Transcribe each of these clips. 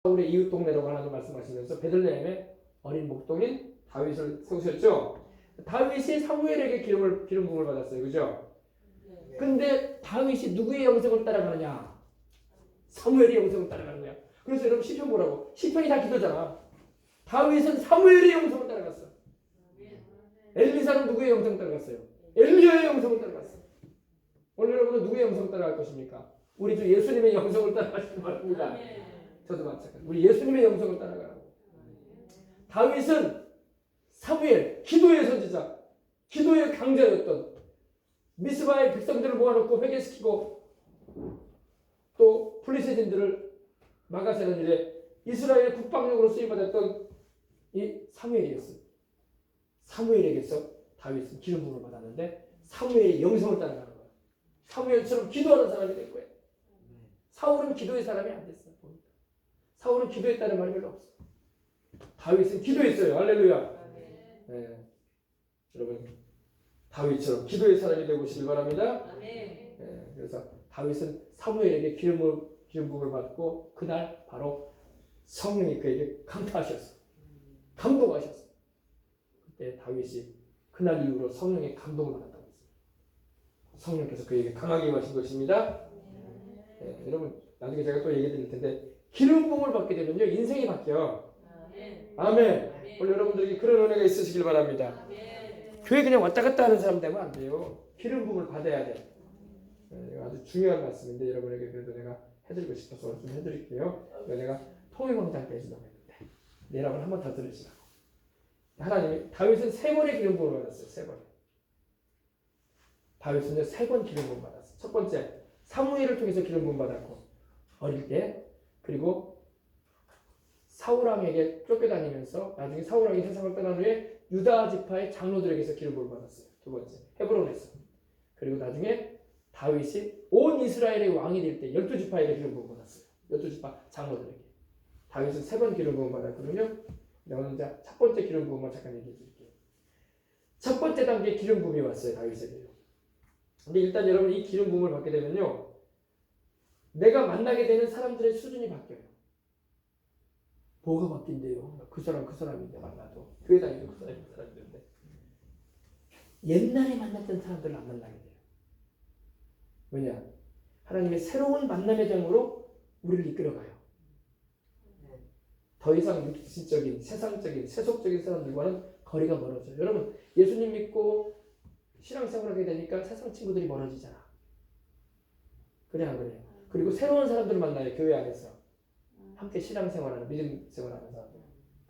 사울의 이웃 동네라고 하나님 말씀하시면서 베들레헴에 어린 목동인 다윗을 세우셨죠. 다윗이 사무엘에게 기름 부음을 받았어요. 그죠? 근데 다윗이 누구의 영성을 따라가느냐? 사무엘의 영성을 따라가는 거야. 그래서 여러분 시편 보라고. 시편이 다 기도잖아. 다윗은 사무엘의 영성을 따라갔어. 엘리사는 누구의 영성을 따라갔어요? 엘리야의 영성을 따라갔어. 오늘 여러분은 누구의 영성을 따라갈 것입니까? 우리 주 예수님의 영성을 따라가시기 바랍니다. 저도 마찬가지. 우리 예수님의 영성을 따라가라고. 다윗은 사무엘, 기도의 선지자, 기도의 강자였던, 미스바의 백성들을 모아놓고 회개시키고 또 블리세딘들을 막아세는 일에 이스라엘 국방력으로 쓰임받았던 이 사무엘이었어요. 사무엘에게서 다윗은 기름 부음을 받았는데 사무엘의 영성을 따라가는 거예요. 사무엘처럼 기도하는 사람이 될 거예요. 사울은 기도의 사람이 안 됐어요. 사울은 기도했다는 말이 별로 없어요. 다윗은 기도했어요. 할렐루야. 네. 여러분 다윗처럼 기도의 사람이 되고 싶길 바랍니다. 네. 그래서 다윗은 사무엘에게 기름 부음을 받고 그날 바로 성령이 그에게 강타하셨어요. 감동하셨어요. 그때 다윗이 그날 이후로 성령의 감동을 받았다고 했어요. 성령께서 그에게 강하게 임하신 것입니다. 네. 여러분 나중에 제가 또 얘기 드릴 텐데 기름 부음을 받게 되면요 인생이 바뀌어. 아멘. 오늘 여러분들에게 그런 은혜가 있으시길 바랍니다. 교회 그냥 왔다 갔다 하는 사람 되면 안 돼요. 기름 부음을 받아야 돼. 아주 중요한 말씀인데 여러분에게 그래도 내가 해드리고 싶어서 좀 해드릴게요. 내가 통일광장 때 해주려고 했는데 내락을 한 번 더 들으시라고. 하나님이 다윗은 3번의 기름 부음을 받았어요. 3번. 다윗은 3번 기름 부음 받았어요. 첫 번째 사무엘을 통해서 기름 부음 받았고 어릴 때, 그리고 사울왕에게 쫓겨다니면서 나중에 사울왕이 세상을 떠난 후에 유다 지파의 장로들에게서 기름 부음을 받았어요. 두 번째 헤브론에서. 그리고 나중에 다윗이 온 이스라엘의 왕이 될 때 12지파에게 기름 부음을 받았어요. 12지파 장로들에게. 다윗은 3번 기름 부음을 받았거든요. 오늘 이제 첫 번째 기름 부음만 잠깐 얘기해 드릴게요. 첫 번째 단계에 기름 부음이 왔어요. 다윗에게요. 근데 일단 여러분 이 기름 부음을 받게 되면요 내가 만나게 되는 사람들의 수준이 바뀌어요. 뭐가 바뀐대요? 그 사람인데 만나도 교회 다니도 그 사람인데 옛날에 만났던 사람들을 안 만나게 돼요. 왜냐? 하나님의 새로운 만남의 장으로 우리를 이끌어가요. 더 이상 육신적인, 세상적인, 세속적인 사람들과는 거리가 멀어져요. 여러분 예수님 믿고 신앙생활하게 되니까 세상 친구들이 멀어지잖아. 그래 안 그래요? 그리고 새로운 사람들을 만나요. 교회 안에서 함께 신앙생활하는, 믿음 생활하는 사람들.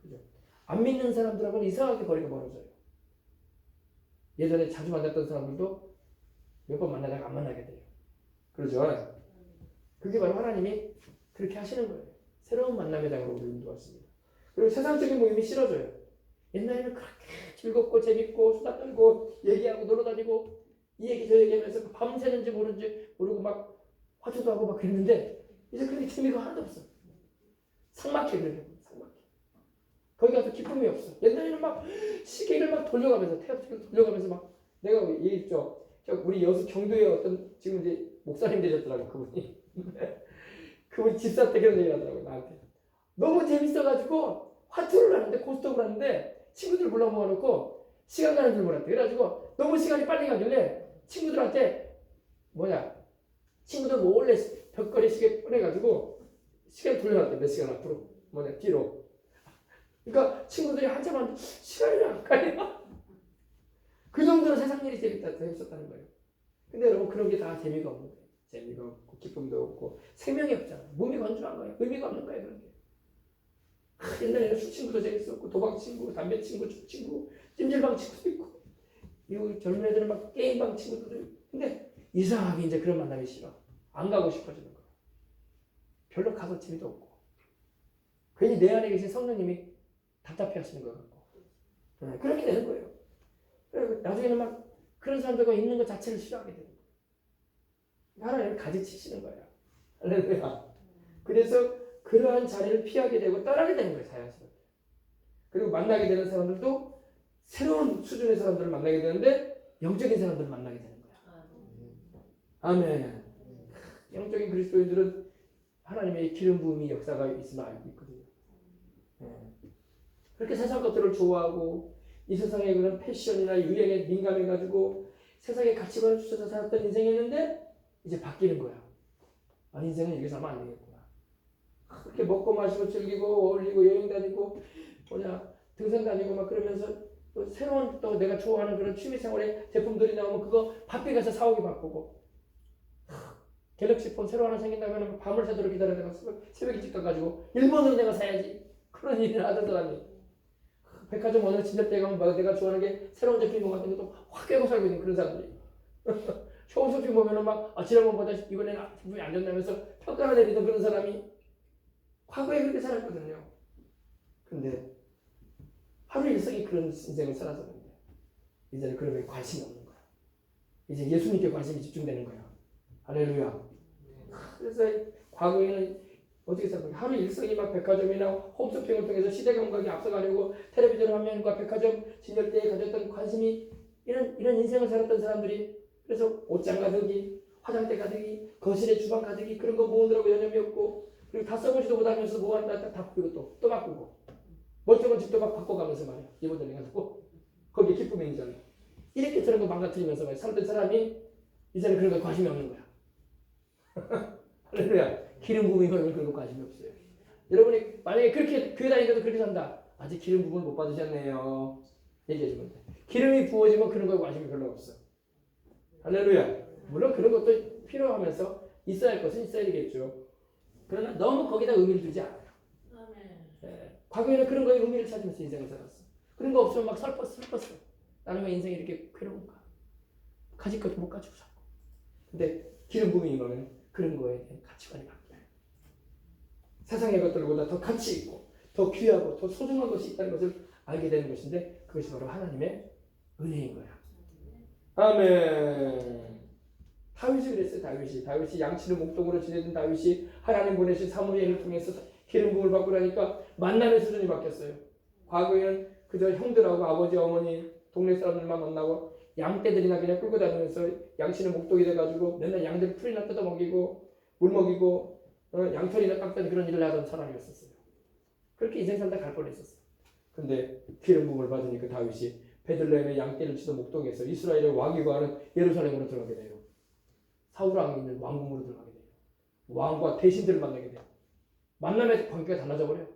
그죠? 안 믿는 사람들하고는 이상하게 거리가 멀어져요. 예전에 자주 만났던 사람들도 몇 번 만나다가 안 만나게 돼요. 그러죠? 그게 바로 하나님이 그렇게 하시는 거예요. 새로운 만남의 장으로 우리를 인도하십니다. 그리고 세상적인 모임이 싫어져요. 옛날에는 그렇게 즐겁고 재밌고 수다 떨고 얘기하고 놀러다니고 이 얘기 저 얘기하면서 밤새는지 모르고 막 화투도 하고 막 그랬는데 이제 그렇게 재미가 하나도 없어. 삭막해. 그래요. 삭막해. 거기 가서 기쁨이 없어. 옛날에는 막 시계를 막 돌려가면서 태엽식을 돌려가면서 막 내가 얘기했죠. 우리 여수 경도에 어떤 지금 이제 목사님 되셨더라고 그분이. 그분이 집사 때 그런 얘기를 하더라고 나한테. 너무 재밌어가지고 화투를 하는데 고스톱을 하는데 친구들 불러 모아놓고 시간 가는 줄 몰랐대. 그래가지고 너무 시간이 빨리 가길래 친구들한테 친구들 몰래 벽걸이 시계 꺼내가지고 시간 돌려놨대. 몇 시간 앞으로 뒤로. 그러니까 친구들이 한참 시간이 왜 안 가냐. 그 정도로 세상 일이 재밌었다는 거예요. 근데 여러분 그런 게 다 재미가 없는 거예요. 재미가 없고 기쁨도 없고 생명이 없잖아. 몸이 건조한 거예요. 의미가 없는 거예요. 그런 게. 옛날에는 술 친구도 재밌었고 도박 친구, 담배 친구, 주 친구, 찜질방 친구도 있고 이 젊은 애들은 막 게임방 친구도 있고. 근데 이상하게 이제 그런 만남이 싫어. 안 가고 싶어지는 거예요. 별로 가서 재미도 없고 괜히 내 안에 계신 성령님이 답답해 하시는 것 같고 그렇게 되는 거예요. 나중에는 막 그런 사람들과 있는 것 자체를 싫어하게 되는 거예요. 하나님을 가지치시는 거예요. 할렐루야. 그래서 그러한 자리를 피하게 되고 떠나게 되는 거예요. 자연스럽게. 그리고 만나게 되는 사람들도 새로운 수준의 사람들을 만나게 되는데 영적인 사람들을 만나게 되는 거야. 아멘. 영적인 그리스도인들은 하나님의 기름 부음이 역사가 있음을 알고 있거든요. 그렇게 세상 것들을 좋아하고 이 세상의 그런 패션이나 유행에 민감해가지고 세상의 가치관을 쫓아서 살았던 인생이었는데 이제 바뀌는 거야. 아, 인생은 이렇게 살면 안 되겠구나. 그렇게 먹고 마시고 즐기고 어울리고 여행 다니고 등산 다니고 막 그러면서 또 새로운 또 내가 좋아하는 그런 취미생활의 제품들이 나오면 그거 바삐 가서 사오기 바쁘고 갤럭시 폰 새로 하나 생긴다면 밤을 새도록 기다리다가 새벽 일찍 가가지고 일본으로 내가 사야지 그런 일을 하던 사람이 백화점 어느 진열대에 가면 내가 좋아하는 게 새로운 제품 같은 것도 확 깨고 살고 있는 그런 사람들이 쇼핑 보면은 막 지난번보다 이번에는 제품이 안 좋다면서 평가를 내리던 그런 사람이 과거에 그렇게 살았거든요. 근데 하루 일성이 그런 인생을 살았었는데 이제는 그런 게 관심이 없는 거야. 이제 예수님께 관심이 집중되는 거야. 할렐루야. 그래서 과거에는 어떻게 살았는가? 하루 일성이 막 백화점이나 홈쇼핑을 통해서 시대 감각이 앞서가려고 텔레비전 화면과 백화점 진열대에 가졌던 관심이 이런 인생을 살았던 사람들이 그래서 옷장 가득이 화장대 가득이 거실에 주방 가득이 그런 거 모으느라고 여념이 없고 그리고 다 써보지도 못하면서 모아놨다 다 바꾸고 또 바꾸고 멀쩡한 집도 막 바꿔가면서 말이야. 이번에 가지고 거기에 기쁨이 있는 줄 알고 이렇게 저런 거 망가뜨리면서 말이야. 살던 사람이 이제는 그런 거 관심이 없는 거야. 할렐루야. 기름 부음이 걸면 그런 거 관심이 없어요. 여러분이 만약에 그렇게 교회 다니면서 그렇게 산다. 아직 기름 부음을 못 받으셨네요. 얘기해 주면 돼. 기름이 부어지면 그런 거에 관심이 별로 없어. 할렐루야. 물론 그런 것도 필요하면서 있어야 할 것은 있어야 되겠죠. 그러나 너무 거기다 의미를 두지 않아요. 과거에는 그런 거에 의미를 찾으면서 인생을 살았어. 그런 거 없으면 막 슬펐어. 나는 왜 인생이 이렇게 괴로운가? 가질 것도 못 가지고 살고. 근데 기름 부음이 임하면 그런 거에 대한 가치관이 바뀌어요. 세상의 것들보다 더 가치 있고 더 귀하고 더 소중한 것이 있다는 것을 알게 되는 것인데 그것이 바로 하나님의 은혜인 거야. 아멘. 다윗이 그랬어요. 다윗이 양치는 목동으로 지내던 다윗이 하나님 보내신 사무엘을 통해서 기름 부음을 받고 나니까 만남의 수준이 바뀌었어요. 과거에는 그저 형들하고 아버지 어머니 동네 사람들만 만나고 양떼들이나 그냥 끌고 다니면서 양치는 목동이 돼가지고 맨날 양들 풀이나 뜯어 먹이고 물 먹이고 양털이나 깎던 그런 일을 하던 사람이었었어요. 그렇게 인생 살다 갈 뻔했었어요. 근데 기름 부음을 받으니까 다윗이 베들레헴의 양떼를 치던 목동에서 이스라엘의 왕이 거하는 예루살렘으로 들어가게 돼요. 사울 왕이 있는 왕궁으로 들어가게 돼요. 왕과 대신들을 만나게 돼요. 만남의 관계가 달라져 버려요.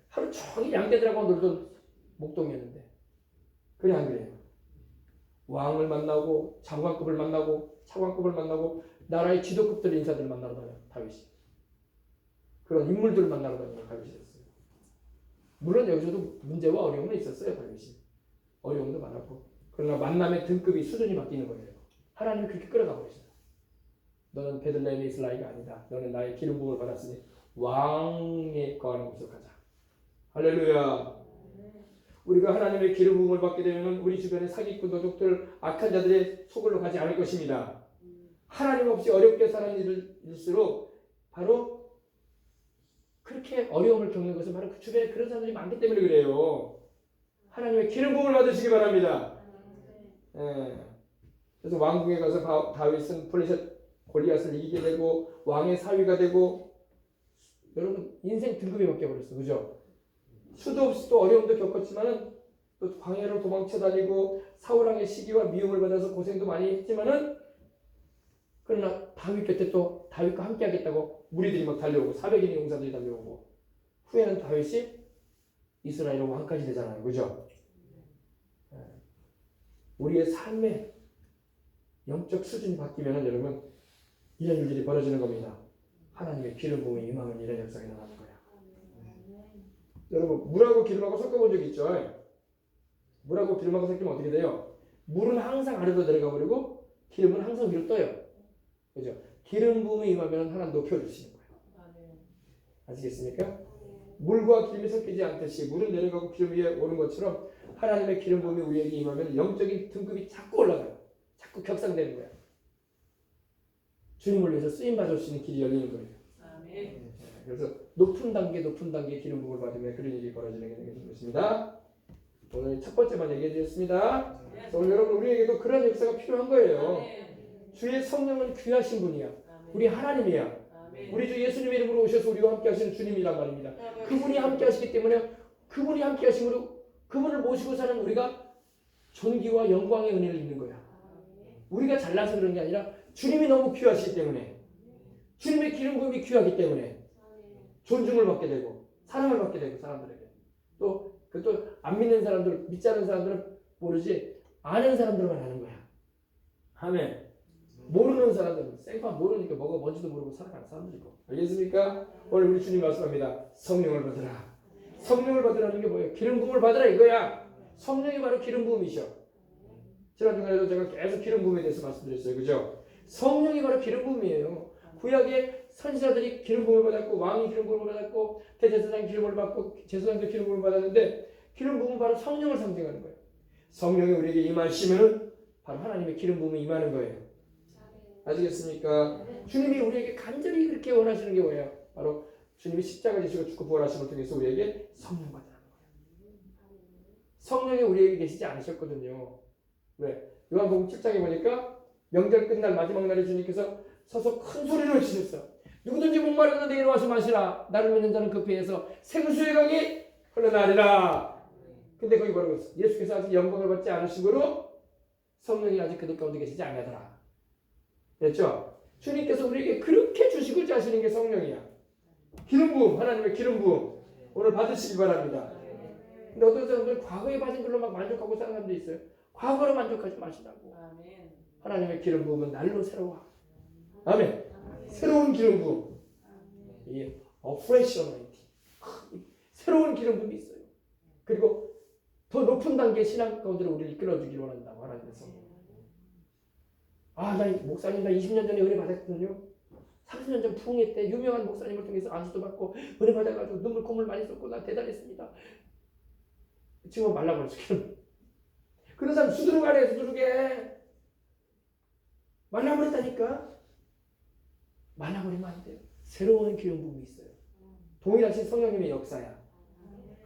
하루 종일 양떼들하고 놀던 목동이었는데 그래 안 그래요? 왕을 만나고 장관급을 만나고 차관급을 만나고 나라의 지도급들 인사들을 만나러 다녀요. 다윗이. 그런 인물들을 만나러 다니는 다윗이 됐어요. 물론 여기서도 문제와 어려움은 있었어요. 다윗이. 어려움도 많았고 그러나 만남의 등급이 수준이 바뀌는 거예요. 하나님이 그렇게 끌어가 버리셨어요. 너는 베들레헴에 있을 나이가 아니다. 너는 나의 기름 부음을 받았으니 왕에 거하는 곳으로 가자. 할렐루야. 우리가 하나님의 기름 부음을 받게 되면 우리 주변의 사기꾼 도둑들 악한 자들의 속으로 가지 않을 것입니다. 하나님 없이 어렵게 사는 일일수록 바로 그렇게 어려움을 겪는 것은 바로 그 주변에 그런 사람들이 많기 때문에 그래요. 하나님의 기름 부음을 받으시기 바랍니다. 그래서 왕궁에 가서 다윗은 골리앗을 이기게 되고 왕의 사위가 되고 여러분 인생 등급이 바뀌어버렸어. 그죠? 수도 없이 또 어려움도 겪었지만은 또 광야로 도망쳐 다니고 사울왕의 시기와 미움을 받아서 고생도 많이 했지만은 그러나 다윗 곁에 또 다윗과 함께 하겠다고 무리들이 막 달려오고 400인의 용사들이 달려오고 후에는 다윗이 이스라엘 왕까지 되잖아요. 그죠? 우리의 삶의 영적 수준이 바뀌면은 여러분 이런 일들이 벌어지는 겁니다. 하나님의 기름 부음이 임하면 이런 역사가 일어나는 거야. 여러분 물하고 기름하고 섞어본 적 있죠? 물하고 기름하고 섞이면 어떻게 돼요? 물은 항상 아래로 내려가 버리고 기름은 항상 위로 떠요. 그죠? 기름 부음이 임하면 하나님 높여주시는 거예요. 아시겠습니까? 물과 기름이 섞이지 않듯이 물은 내려가고 기름 위에 오는 것처럼 하나님의 기름 부음이 우리에게 임하면 영적인 등급이 자꾸 올라가요. 자꾸 격상되는 거예요. 주님을 위해서 쓰임 받을 수 있는 길이 열리는 거예요. 아멘. 그래서 높은 단계 기름 부음을 받으면 그런 일이 벌어지는 것입니다. 오늘 첫 번째만 얘기해 드렸습니다. 오늘 여러분 우리에게도 그런 역사가 필요한 거예요. 주의 성령은 귀하신 분이야. 우리 하나님이야. 우리 주 예수님의 이름으로 오셔서 우리와 함께 하시는 주님이란 말입니다. 그분이 함께 하시기 때문에 그분이 함께 하심으로 그분을 모시고 사는 우리가 존귀와 영광의 은혜를 입는 거야. 우리가 잘나서 그런 게 아니라 주님이 너무 귀하시기 때문에 주님의 기름 부음이 귀하기 때문에 존중을 받게 되고 사랑을 받게 되고 사람들에게 또 안 믿는 사람들 믿지 않는 사람들은 모르지 아는 사람들만 아는 거야. 아멘. 모르는 사람들은 생판 모르니까 뭐가 뭔지도 모르고 살아가는 사람들이고 알겠습니까? 오늘 우리 주님 말씀합니다. 성령을 받으라. 성령을 받으라는 게 뭐예요? 기름 부음을 받으라 이거야. 성령이 바로 기름 부음이셔. 지난 주간에도 제가 계속 기름 부음에 대해서 말씀드렸어요. 그죠? 성령이 바로 기름 부음이에요. 구약의 선지자들이 기름 부음을 받았고 왕이 기름 부음을 받았고 대제사장이 기름을 받고 제사장도 기름 부음을 받았는데 기름 부음은 바로 성령을 상징하는 거예요. 성령이 우리에게 임하시면은 바로 하나님의 기름 부음이 임하는 거예요. 아시겠습니까? 주님이 우리에게 간절히 그렇게 원하시는 게 뭐예요? 바로 주님이 십자가 지시고 죽고 부활하심을 통해서 우리에게 성령 받으라는 거예요. 성령이 우리에게 계시지 않으셨거든요. 왜? 요한복음 7장에 보니까 명절 끝날 마지막 날에 주님께서 서서 큰 소리를 외치셨어. 누구든지 목마르거든 내게 와서 마시라. 나를 믿는 자는 그 배에서 생수의 강이 흘러나리라. 근데 거기 뭐라고 했어? 예수께서 아직 영광을 받지 않으시므로 성령이 아직 그들 가운데 계시지 않으더라. 그렇죠? 주님께서 우리에게 그렇게 주시고자 하시는 게 성령이야. 기름 부음, 하나님의 기름 부음 오늘 받으시기 바랍니다. 근데 어떤 사람들은 과거에 받은 걸로 막 만족하고 사는 사람도 있어요. 과거로 만족하지 마시라고. 하나님의 기름 부음은 날로 새로워. 아멘. 새로운 기름 부음. 이게 fresh anointing. 새로운 기름 부음이 있어요. 그리고 더 높은 단계의 신앙 가운데로 우리를 이끌어주기를 원한다고 하나님께서. 나 목사님 나 20년 전에 은혜 받았거든요. 30년 전 부흥회 때 유명한 목사님을 통해서 안수도 받고 은혜 받아가지고 눈물 콧물 많이 쏟고 나 대단했습니다. 지금 말라버렸어. 그런 사람 수두룩하래 수두룩해. 말라버렸다니까. 말라버리면 안 돼요. 새로운 기름 부음이 있어요. 동일하신 성령님의 역사야.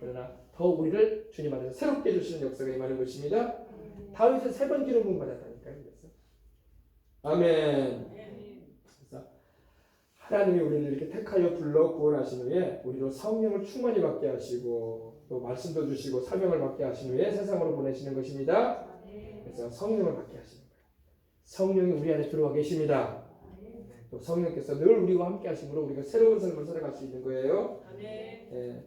그러나 더 우리를 주님 안에서 새롭게 해주시는 역사가 임하는 것입니다. 다윗은 3번 기름 부음 받았다니까요. 그래서. 아멘. 그래서 하나님이 우리를 이렇게 택하여 불러 구원하신 후에 우리로 성령을 충만히 받게 하시고 또 말씀도 주시고 사명을 받게 하신 후에 세상으로 보내시는 것입니다. 그래서 성령을 받게 하시는 거예요. 성령이 우리 안에 들어와 계십니다. 또 성령께서 늘 우리와 함께 하심으로 우리가 새로운 삶을 살아갈 수 있는 거예요. 네.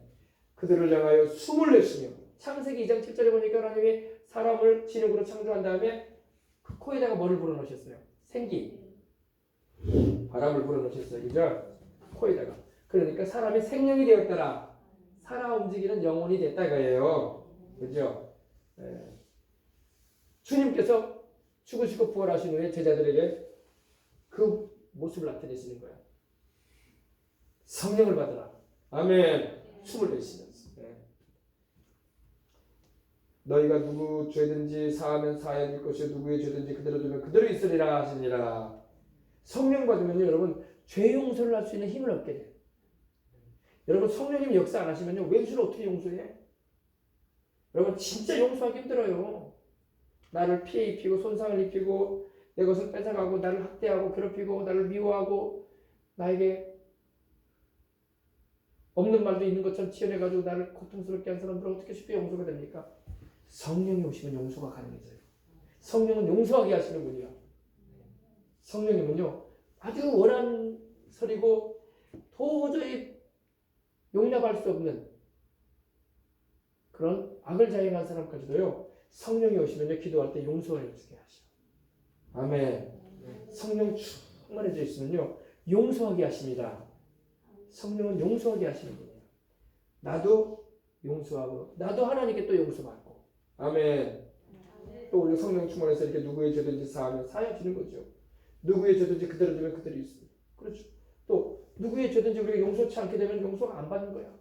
그들을 향하여 숨을 내쉬며 창세기 2장 7절에 보니까 하나님이 사람을 진흙으로 창조한 다음에 그 코에다가 뭐를 불어넣으셨어요? 생기. 바람을 불어넣으셨어요. 그죠? 코에다가. 그러니까 사람이 생명이 되었더라. 살아 움직이는 영혼이 됐다 이거예요. 그죠? 네. 주님께서 죽으시고 부활하신 후에 제자들에게 그 모습을 나타내시는 거야. 성령을 받으라. 아멘. 숨을 내쉬면서. 네. 너희가 누구 죄든지 사하면 사하여 줄 것이요 누구의 죄든지 그대로 두면 그대로 있으리라 하시니라. 성령 받으면요 여러분 죄 용서를 할 수 있는 힘을 얻게 돼요. 여러분 성령님 역사 안 하시면요 왼수를 어떻게 용서해? 여러분 진짜 용서하기 힘들어요. 나를 피해 입히고 손상을 입히고 내 것을 뺏어가고 나를 학대하고 괴롭히고 나를 미워하고 나에게 없는 말도 있는 것처럼 지어내가지고 나를 고통스럽게 한 사람들은 어떻게 쉽게 용서가 됩니까? 성령이 오시면 용서가 가능해져요. 성령은 용서하게 하시는 분이야. 성령님은요 아주 원한설이고 도저히 용납할 수 없는 그런 악을 자행한 사람까지도요 성령이 오시면요 기도할 때 용서해 주게 하셔. 아멘. 성령 충만해져 있으면요 용서하게 하십니다. 성령은 용서하게 하시는 분이에요. 나도 용서하고 나도 하나님께 또 용서받고. 아멘. 또 우리가 성령 충만해서 이렇게 누구의 죄든지 사하면 사해지는 거죠. 누구의 죄든지 그대로 두면 그대로 있습니다. 그렇죠. 또 누구의 죄든지 우리가 용서치 않게 되면 용서가 안 받는 거야.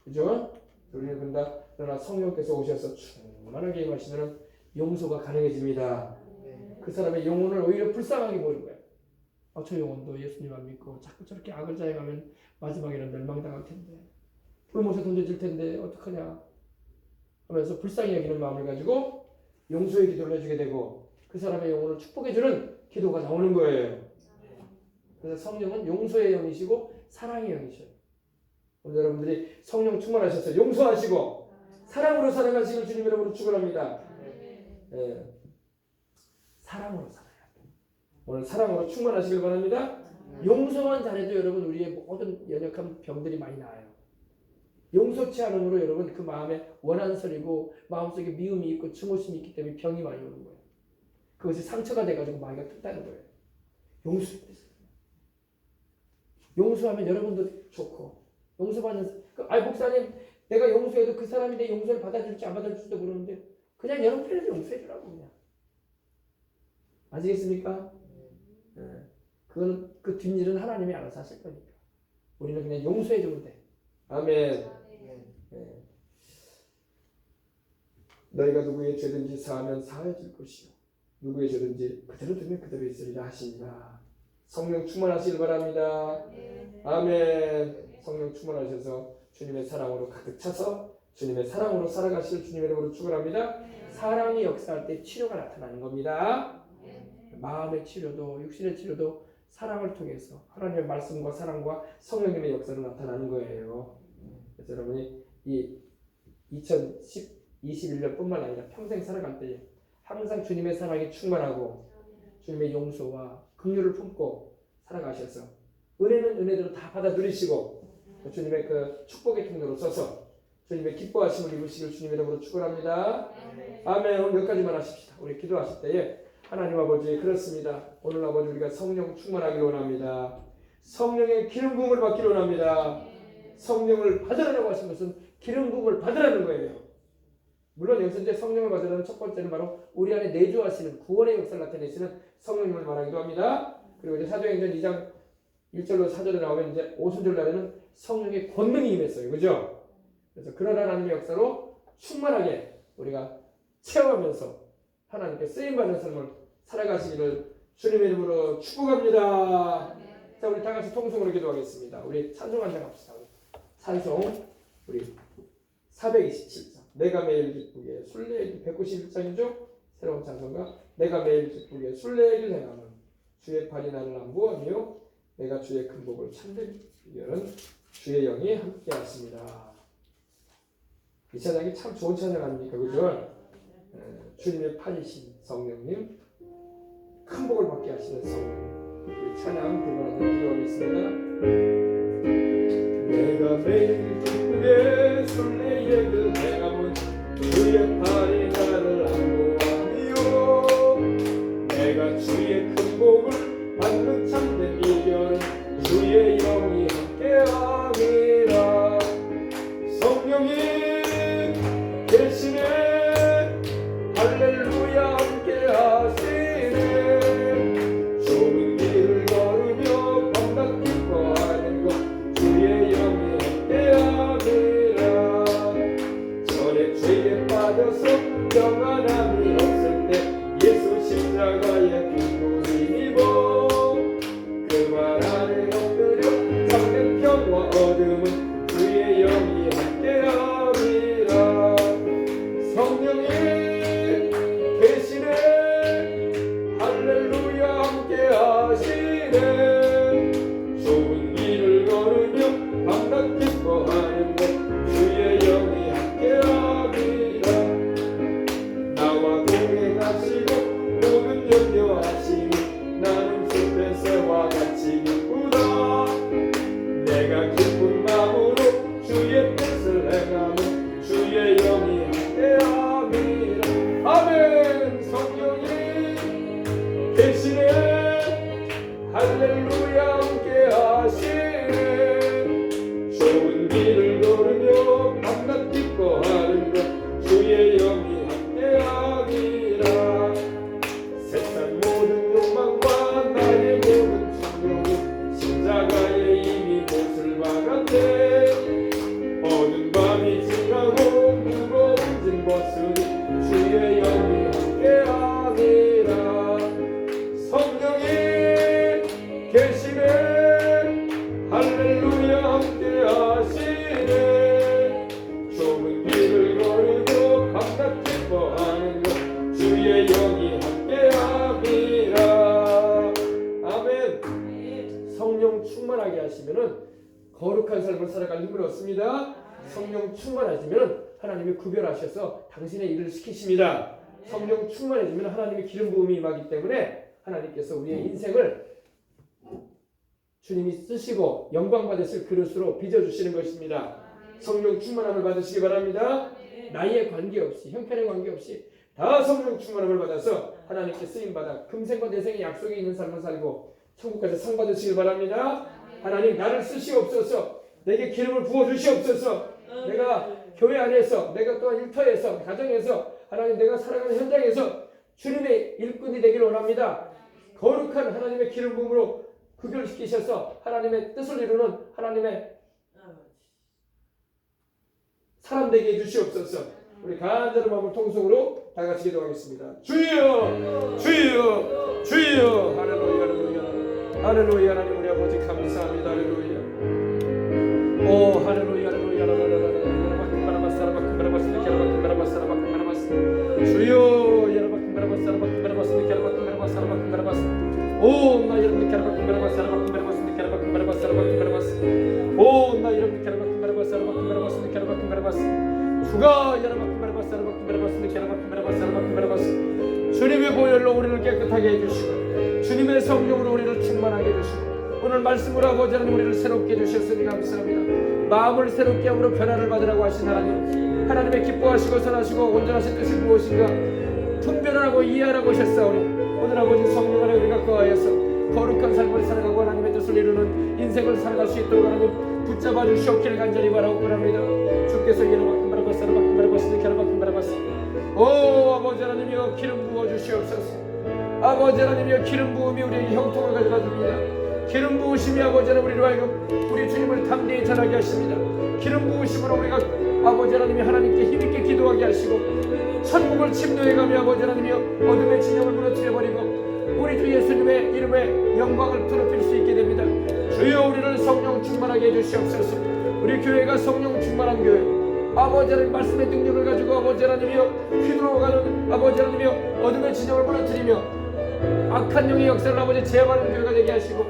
그죠? 우리는 그런다. 그러나 성령께서 오셔서 충만하게 임하시면 용서가 가능해집니다. 그 사람의 영혼을 오히려 불쌍하게 보는 거야. 저 영혼도 예수님 안 믿고 자꾸 저렇게 악을 자행하면 마지막에는 멸망당할 텐데 불못에 던져질 텐데 어떡하냐 하면서 불쌍히 여기는 마음을 가지고 용서의 기도를 해주게 되고 그 사람의 영혼을 축복해주는 기도가 나오는 거예요. 그래서 성령은 용서의 영이시고 사랑의 영이셔요. 오늘 여러분들이 성령 충만하셔서 용서하시고 사랑으로 살아가시길 주님 이름으로 축원합니다. 예. 사랑으로 살아야 돼요. 오늘 사랑으로 충만하시길 바랍니다. 용서만 잘해도 여러분 우리의 모든 연약한 병들이 많이 나아요. 용서치 않음으로 여러분 그 마음에 원한설이고 마음속에 미움이 있고 증오심이 있기 때문에 병이 많이 오는 거예요. 그것이 상처가 돼가지고 마귀가 뜯다는 거예요. 용서했어요. 용서하면 여러분도 좋고 용서받는 목사님 내가 용서해도 그 사람이 내 용서를 받아줄지 안 받아줄지도 모르는데 그냥 여러분들이 용서해주라고 그냥. 아시겠습니까? 네. 그건 그 뒷일은 하나님이 알아서 하실 거니까 우리는 그냥 용서해주면 돼. 아멘. 네. 너희가 누구의 죄든지 사하면 사해질 것이요 누구의 죄든지 그대로 두면 그대로 있으리라 하시니라. 성령 충만하시길 바랍니다. 아멘. 성령 충만하셔서 주님의 사랑으로 가득 차서 주님의 사랑으로 살아가실 주님의 이름으로 축원합니다. 사랑이 역사할 때 치료가 나타나는 겁니다. 마음의 치료도 육신의 치료도 사랑을 통해서 하나님의 말씀과 사랑과 성령님의 역사로 나타나는 거예요. 그래서 여러분이 이 2021년뿐만 아니라 평생 살아갈 때 항상 주님의 사랑이 충만하고 주님의 용서와 긍휼을 품고 살아가셔서 은혜는 은혜대로 다 받아 누리시고 주님의 그 축복의 통로로 서서 주님의 기뻐하심을 입으시길 주님의 이름으로 축원합니다. 아멘. 오늘 여기까지만 하십시다. 우리 기도하실 때에 하나님 아버지 그렇습니다. 오늘 아버지 우리가 성령 충만하기를 원합니다. 성령의 기름 부음을 받기를 원합니다. 성령을 받으라고 하신 것은 기름 부음을 받으라는 거예요. 물론 여기서 이제 성령을 받으라는 첫 번째는 바로 우리 안에 내주하시는 구원의 역사를 나타내시는 성령님을 말하기도 합니다. 그리고 이제 사도행전 2장 1절로 4절에 나오면 이제 5순절 날에는 성령의 권능이 임했어요. 그죠? 그래서 그런 하나님의 역사로 충만하게 우리가 체험하면서 하나님께 쓰임받는 삶을 살아가시기를 주님의 이름으로 축복합니다. 자, 우리 다 같이 통성으로 기도하겠습니다. 우리 찬송 한장 합시다. 찬송 우리 427장 내가 매일 기쁘게 순례의 길 191장이죠. 새로운 찬송가 내가 매일 기쁘게 순례의 길 행하면 주의 팔이 나를 안보하며 내가 주의 큰 복을 참되는 주의 영이 함께 하십니다. 이 찬양이 참 좋은 찬양 아닙니까? 그죠? 주님의 팔이신 성령님 큰 복을 받게 하시는 성령님 우리 찬양 들어가는 기도하겠습니다. 내가 매일 기쁘게 순례의 길 행하면 주의 팔이 나를 안보하며 내가 주의 큰 복을 받는 참된 비결 주의 영이 함께함이라. 성령이 계시네 할렐루야 함께하시네. 좁은 길을 걸으며 밤낮 기뻐하는 것 주의 영이 함께함이라. 전에 죄에 빠져서 평안함이 없을 때 예수 십자가에 빈손 힘입어 그 말 안에 엎드려 참된 평화 얻음은 주의 영이 함께함이라. 성령이 계시네 할렐루야 함께하시네. 좁은 길을 걸으며 밤낮 기뻐하는 것 주의 영이 함께함이라. 나와 동행하시고 모든 염려하시니 나는 숲의 새와 같이 기쁘다. 내가 기쁜 마음으로 살아갈 힘을 얻습니다. 성령 충만해지면 하나님이 구별하셔서 당신의 일을 시키십니다. 성령 충만해지면 하나님의 기름 부음이 임하기 때문에 하나님께서 우리의 인생을 주님이 쓰시고 영광 받으실 그릇으로 빚어주시는 것입니다. 성령 충만함을 받으시기 바랍니다. 나이에 관계없이, 형편에 관계없이 다 성령 충만함을 받아서 하나님께 쓰임받아 금생과 내생의 약속이 있는 삶을 살고 천국까지 상 받으시길 바랍니다. 하나님, 나를 쓰시옵소서. 내게 기름을 부어주시옵소서. 내가 교회 안에서, 내가 또한 일터에서, 가정에서, 하나님, 내가 살아가는 현장에서 주님의 일꾼이 되기를 원합니다. 거룩한 하나님의 기름 부음으로 구별시키셔서 하나님의 뜻을 이루는 하나님의 사람 되게 해주시옵소서. 우리 간절한 마음을 통성으로 다 같이 기도하겠습니다. 주여, 주여, 주여. 할렐루야, 할렐루야, 할렐루야. 하나님 우리 아버지 감사합니다. 할렐루야. 오, 할렐루야, 할렐루야, 할렐루야. 주여, 여러분 오, 나 여러분 오, 나 여러분 주가 주님의 보혈로 우리를 깨끗하게 해주시고 주님의 성령으로 우리를 충만하게 해주시고 오늘 말씀으로 아버지 하나님 우리를 새롭게 해주셨으니 감사합니다. 마음을 새롭게 함으로 변화를 받으라고 하신 하나님, 하나님의 기뻐하시고 선하시고 온전하신 뜻이 무엇인가 분별하고 이해하라고 하셨사오니 오늘 아버지 성령 안에 우리가 거하여서 거룩한 삶을 살아가고 하나님의 뜻을 이루는 인생을 살아갈 수 있도록 하나님 붙잡아 주시옵기를 간절히 바라고 원합니다. 주께서 오 아버지 하나님이여 기름 부어 주시옵소서. 아버지 하나님이여 기름 부음이 우리에게 형통을 가져다 줍니다. 기름 부으심이 아버지 하나님 우리로 하여금 우리 주님을 담대히 전하게 하십니다. 기름 부으심으로 우리가 아버지 하나님이 하나님께 힘있게 기도하게 하시고 천국을 침노해가며 아버지 하나님이여 어둠의 진영을 무너뜨려버리고 우리 주 예수님의 이름에 영광을 드높일 수 있게 됩니다. 주여 우리를 성령 충만하게 해주시옵소서. 우리 교회가 성령 충만한 교회, 아버지 하나님 말씀의 능력을 가지고 아버지 하나님이여 휘두르어가는 아버지 하나님이여 어둠의 진영을 무너뜨리며 악한 영의 역사를 아버지 제압하는 교회가 되게 하시고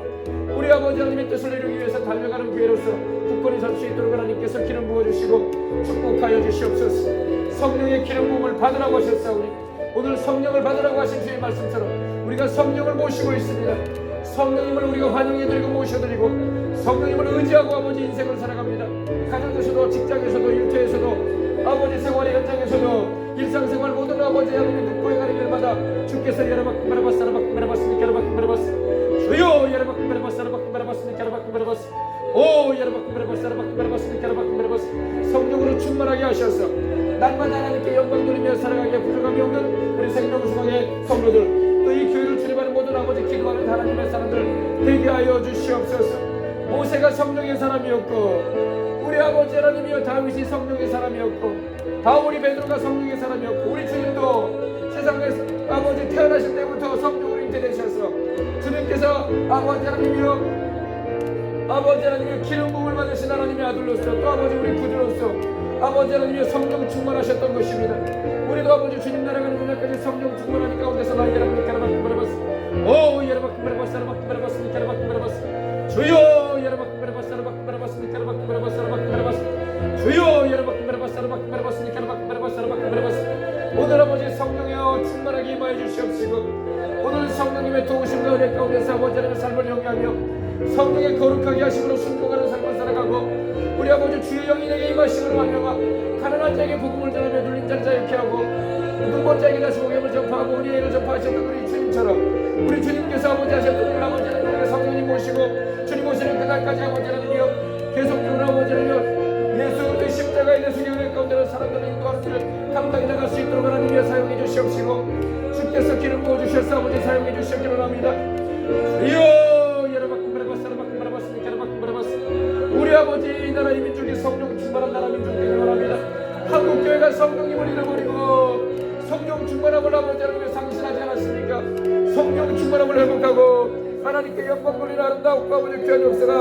우리 아버지 하나님의 뜻을 이루기 위해서 달려가는 교회로서 굳건히 설 수 있도록 하나님께서 기름 부어주시고 축복하여 주시옵소서. 성령의 기름 부음을 받으라고 하셨사오니 오늘 성령을 받으라고 하신 주의 말씀처럼 우리가 성령을 모시고 있습니다. 성령님을 우리가 환영해드리고 모셔드리고 성령님을 의지하고 아버지 인생을 살아갑니다. 가정에서도 직장에서도 일터에서도 아버지 생활의 현장에서도 일상생활 모든 아버지 하나님의 눈보에 가는 길마다 주께서 여러분 주여 오 성령으로 충만하게 하셔서 날마다 하나님께 영광 돌리며 살아가기에 부족함이 없는 우리 생명수강의 성도들 또 이 교회를 출입하는 모든 아버지 기도하는 하나님의 사람들 되게 하여 주시옵소서. 모세가 성령의 사람이었고 우리 아버지 하나님이여 다윗이 성령의 사람이었고 바울이 베드로가 성령의 사람이었고 우리 주님도 세상에서 아버지 태어나실 때부터 성령으로 잉태되셔서 주님께서 아버지 하나님이여 기름 부음을 받으신 하나님의 아들로서 또 아버지 우리 구주로서 아버지 하나님이여 성령 충만하셨던 것입니다. 우리도 아버지 주님 나라가는 그날까지 성령 충만하니 가운데서 나 여러분을 가라바꾸바라바스 오 여러바꾸바라바스 주여 여러바꾸바라바스 주여 여러바꾸바라바스 오늘 아버지 성령이여 충만하게 임하여 주시옵시고 오늘 성령님의 도우심과 은혜 가운데서 아버지 하나님의 삶을 영위하며 성령의 거룩하게 하심으로 순종하는 삶을 살아가고 우리 아버지 주의 영이 내게 임하심으로 말미암아 가난한 자에게 복음을 전하며 눌린 자를 자유케 하고 눈먼 자에게 다시 복음을 전파하고 우리의 일을 전파하셨던 우리 주님처럼 우리 주님께서 아버지 하셨던 우리 아버지 하나님의 성령님 모시고 주님 오시는 그날까지 아버지 하나님이여 계속적으로 아버지 하나님이여 예수 그리스도의 십자가에 대해서 은혜 가운데로 사람들을 인도하는 일을 감당해 나갈 수 있도록 하나님이여 사용해 주시옵시고 주께서 기름 부어주셔서 아버지 사용해 주시기를 원합니다. 주여 우리 아버지 이 나라 이 민족이 성령 충만한 나라 민족 되기를 원합니다. 한국교회가 성령님을 잃어버리고 성령 충만함을 아버지 하나님께 상실하지 않았습니까? 성령 충만함을 회복하고 하나님께 영광 돌리는 아름다운 아버지 귀한 역사가